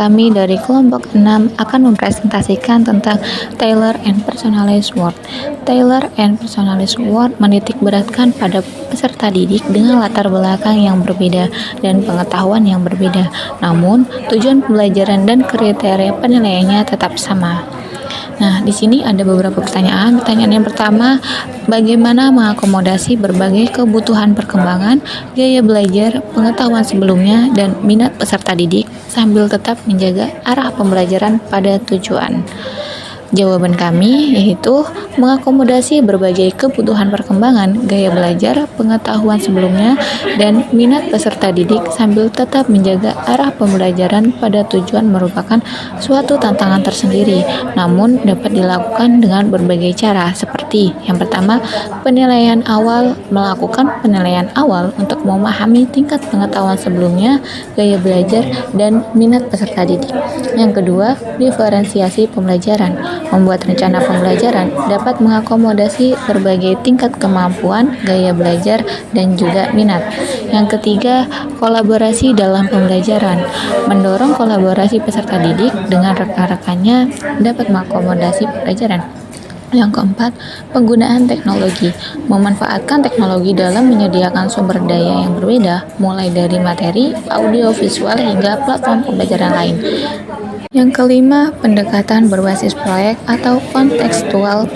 kami dari kelompok 6 akan mempresentasikan tentang Tailor and Personalized Word. Tailor and Personalized Word menitikberatkan pada peserta didik dengan latar belakang yang berbeda dan pengetahuan yang berbeda. Namun, tujuan pembelajaran dan kriteria penilaiannya tetap sama. Nah, di sini ada beberapa pertanyaan. Pertanyaan yang pertama, bagaimana mengakomodasi berbagai kebutuhan perkembangan, gaya belajar, pengetahuan sebelumnya, dan minat peserta didik sambil tetap menjaga arah pembelajaran pada tujuan? Jawaban kami yaitu mengakomodasi berbagai kebutuhan perkembangan, gaya belajar, pengetahuan sebelumnya, dan minat peserta didik sambil tetap menjaga arah pembelajaran pada tujuan merupakan suatu tantangan tersendiri, namun dapat dilakukan dengan berbagai cara seperti yang pertama, penilaian awal, melakukan penilaian awal untuk memahami tingkat pengetahuan sebelumnya, gaya belajar, dan minat peserta didik. Yang kedua, diferensiasi pembelajaran. Membuat rencana pembelajaran dapat mengakomodasi berbagai tingkat kemampuan, gaya belajar, dan juga minat. Yang ketiga, kolaborasi dalam pembelajaran. Mendorong kolaborasi peserta didik dengan rekan-rekannya dapat mengakomodasi pembelajaran. Yang keempat, penggunaan teknologi. Memanfaatkan teknologi dalam menyediakan sumber daya yang berbeda, mulai dari materi, audio, visual, hingga platform pembelajaran lain. Yang kelima, pendekatan berbasis proyek atau kontekstual,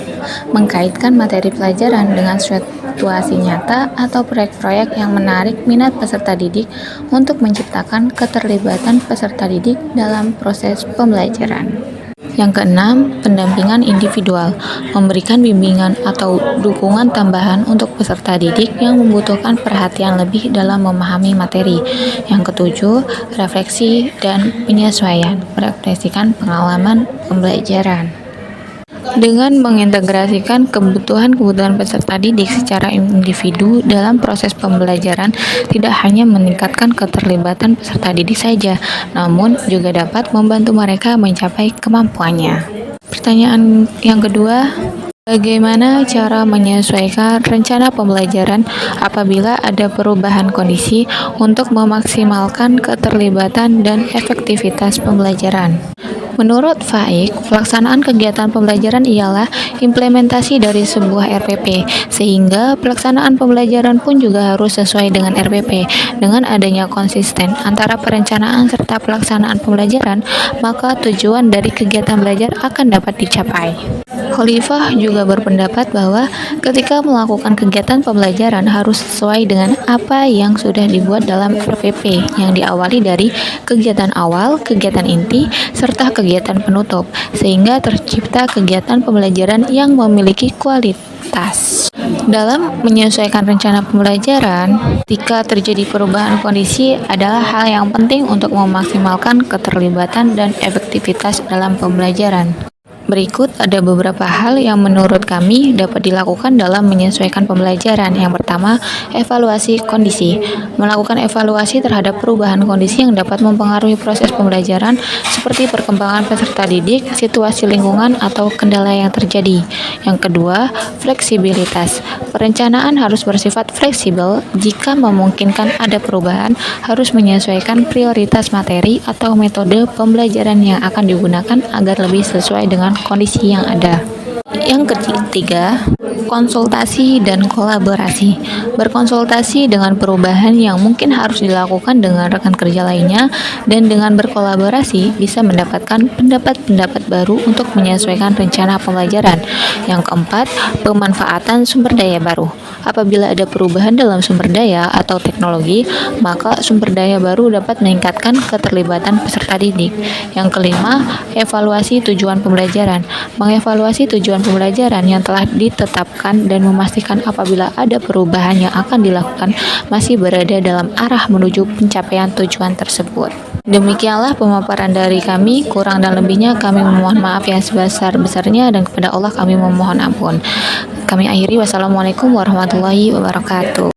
mengkaitkan materi pelajaran dengan situasi nyata atau proyek-proyek yang menarik minat peserta didik untuk menciptakan keterlibatan peserta didik dalam proses pembelajaran. Yang keenam, pendampingan individual, memberikan bimbingan atau dukungan tambahan untuk peserta didik yang membutuhkan perhatian lebih dalam memahami materi. Yang ketujuh, refleksi dan penyesuaian, merefleksikan pengalaman pembelajaran. Dengan mengintegrasikan kebutuhan-kebutuhan peserta didik secara individu dalam proses pembelajaran, tidak hanya meningkatkan keterlibatan peserta didik saja, namun juga dapat membantu mereka mencapai kemampuannya. Pertanyaan yang kedua, bagaimana cara menyesuaikan rencana pembelajaran apabila ada perubahan kondisi untuk memaksimalkan keterlibatan dan efektivitas pembelajaran? Menurut Faik, pelaksanaan kegiatan pembelajaran ialah implementasi dari sebuah RPP, sehingga pelaksanaan pembelajaran pun juga harus sesuai dengan RPP. Dengan adanya konsisten antara perencanaan serta pelaksanaan pembelajaran, maka tujuan dari kegiatan belajar akan dapat dicapai. Khalifah juga berpendapat bahwa ketika melakukan kegiatan pembelajaran harus sesuai dengan apa yang sudah dibuat dalam RPP yang diawali dari kegiatan awal, kegiatan inti, serta kegiatan penutup, sehingga tercipta kegiatan pembelajaran yang memiliki kualitas. Dalam menyesuaikan rencana pembelajaran, ketika terjadi perubahan kondisi adalah hal yang penting untuk memaksimalkan keterlibatan dan efektivitas dalam pembelajaran. Berikut ada beberapa hal yang menurut kami dapat dilakukan dalam menyesuaikan pembelajaran. Yang pertama, evaluasi kondisi. Melakukan evaluasi terhadap perubahan kondisi yang dapat mempengaruhi proses pembelajaran seperti perkembangan peserta didik, situasi lingkungan, atau kendala yang terjadi. Yang kedua, fleksibilitas. Perencanaan harus bersifat fleksibel. Jika memungkinkan ada perubahan, harus menyesuaikan prioritas materi atau metode pembelajaran yang akan digunakan agar lebih sesuai dengan kondisi yang ada. Yang ketiga, konsultasi dan kolaborasi. Berkonsultasi dengan perubahan yang mungkin harus dilakukan dengan rekan kerja lainnya dan dengan berkolaborasi bisa mendapatkan pendapat-pendapat baru untuk menyesuaikan rencana pembelajaran. Yang keempat, pemanfaatan sumber daya baru. Apabila ada perubahan dalam sumber daya atau teknologi, maka sumber daya baru dapat meningkatkan keterlibatan peserta didik. Yang kelima, evaluasi tujuan pembelajaran. Mengevaluasi tujuan pembelajaran yang telah ditetapkan dan memastikan apabila ada perubahan yang akan dilakukan masih berada dalam arah menuju pencapaian tujuan tersebut. Demikianlah pemaparan dari kami, kurang dan lebihnya kami memohon maaf yang sebesar-besarnya dan kepada Allah kami memohon ampun. Kami akhiri, wassalamualaikum warahmatullahi wabarakatuh.